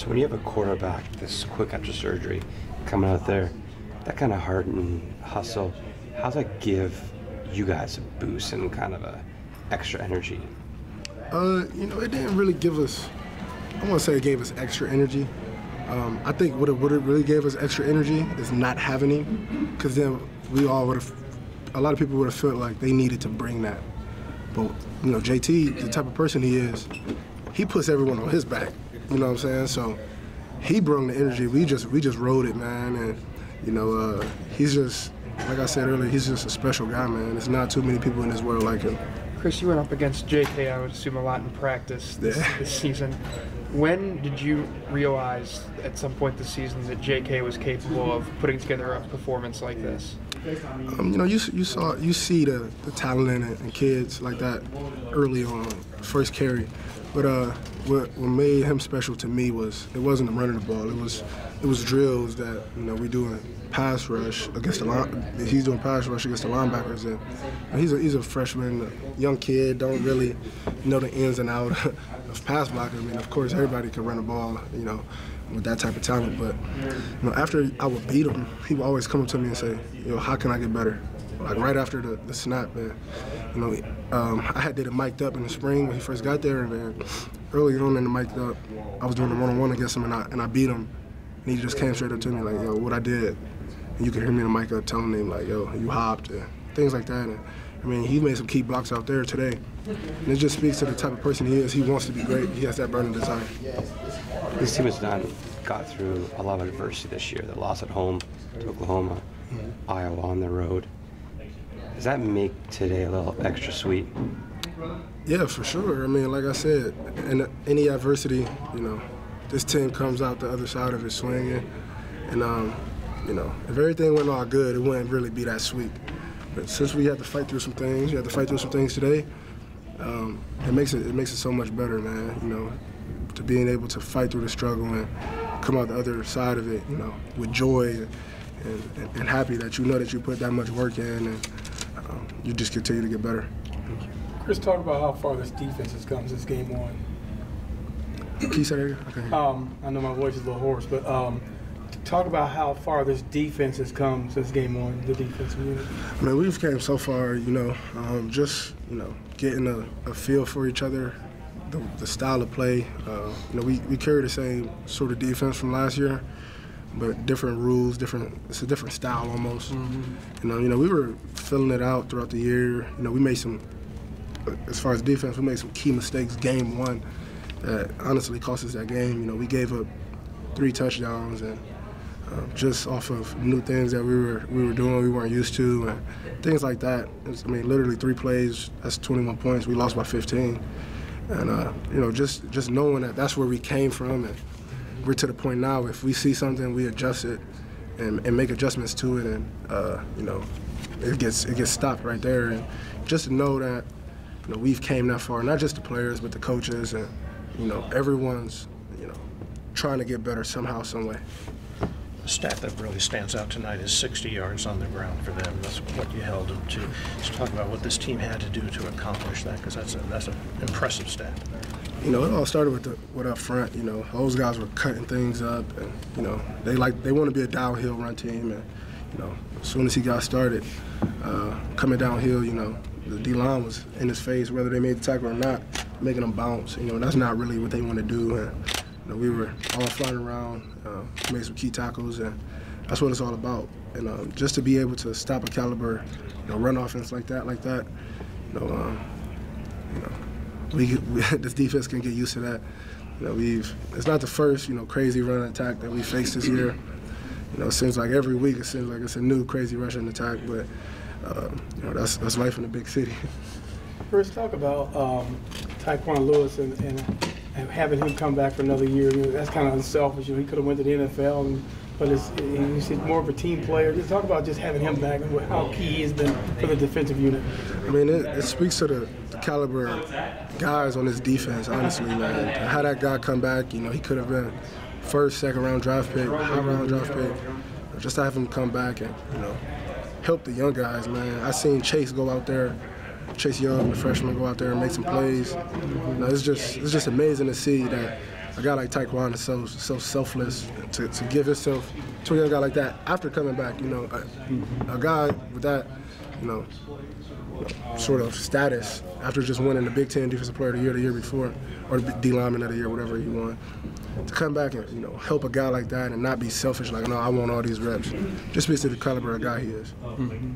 So when you have a quarterback this quick after surgery coming out there, that kind of heart and hustle, how's that give you guys a boost and kind of a extra energy? It didn't really give us, I won't say it gave us extra energy. I think what it really gave us extra energy is not having him, because then we all would have, a lot of people would have felt like they needed to bring that. But, JT, the type of person he is, he puts everyone on his back, you know what I'm saying? So he brought the energy, we just rode it, man, and, he's just, like I said earlier, he's just a special guy, man. There's not too many people in this world like him. Chris, you went up against JK, I would assume, a lot in practice this season. When did you realize at some point this season that JK was capable of putting together a performance like this? You see the talent in kids like that early on, first carry. But what made him special to me was it wasn't the running the ball. It was drills that we doing pass rush against the he's doing pass rush against the linebackers, and he's a freshman, young kid, don't really know the ins and outs of pass blocking. I mean, of course, everybody can run the ball, with that type of talent. But after I would beat him, he would always come up to me and say, how can I get better? Like right after the snap, man. I did it mic'd up in the spring when he first got there, and then early on in the mic'd up, I was doing a one-on-one against him, and I beat him. And he just came straight up to me like, what I did. And you could hear me in the mic up telling him like, you hopped, and things like that. And, he made some key blocks out there today. And it just speaks to the type of person he is. He wants to be great. He has that burning desire. This team has got through a lot of adversity this year. They lost at home to Oklahoma, Iowa on the road. Does that make today a little extra sweet? Yeah, for sure. Like I said, in any adversity, this team comes out the other side of it swinging. And, if everything went all good, it wouldn't really be that sweet. But since we had to fight through some things, today, it makes it so much better, man, to being able to fight through the struggle and come out the other side of it, with joy and happy that that you put that much work in, and you just continue to get better. Chris, talk about how far this defense has come since game one. Can you say that again? I know my voice is a little hoarse, but talk about how far this defense has come since game one, the defensive unit. We've came so far, just, getting a feel for each other, the style of play. We carry the same sort of defense from last year, but different rules, it's a different style almost. Mm-hmm. We were filling it out throughout the year. We made some, as far as defense, we made some key mistakes game one that honestly cost us that game. We gave up 3 touchdowns, and just off of new things that we were doing, we weren't used to, and things like that. Literally 3 plays, that's 21 points. We lost by 15, and just knowing that that's where we came from, and we're to the point now. If we see something, we adjust it and make adjustments to it, and it gets stopped right there. And just to know that we've came that far, not just the players, but the coaches, and everyone's trying to get better somehow, some way. The stat that really stands out tonight is 60 yards on the ground for them. That's what you held them to. Just talk about what this team had to do to accomplish that, because that's an impressive stat. It all started with up front. Those guys were cutting things up, and they want to be a downhill run team. And as soon as he got started coming downhill, the D-line was in his face, whether they made the tackle or not, making them bounce. That's not really what they want to do. And we were all flying around, made some key tackles, and that's what it's all about. And just to be able to stop a caliber, run offense like that, this defense can get used to that. It's not the first, crazy run attack that we faced this year. It seems like every week it seems like it's a new crazy rushing attack, but that's life in a big city. First, talk about Tyquan Lewis and having him come back for another year. That's kind of unselfish. He could have went to the NFL, but he's more of a team player. Just talk about just having him back and how key he has been for the defensive unit. It speaks to the caliber of guys on this defense, honestly, man. To have that guy come back, he could have been first, second round draft pick, high round draft pick. Just to have him come back and, help the young guys, man. I seen Chase go out there, Chase Young, the freshman, go out there and make some plays. It's just amazing to see that a guy like Taekwon is so selfless to give himself to a young guy like that after coming back. You know, a guy with that, you know, sort of status after just winning the Big Ten Defensive Player of the year before, or D Lineman of the year, whatever he won, to come back and, you know, help a guy like that and not be selfish like, no, I want all these reps. Just speaks to the caliber of guy he is. Mm-hmm.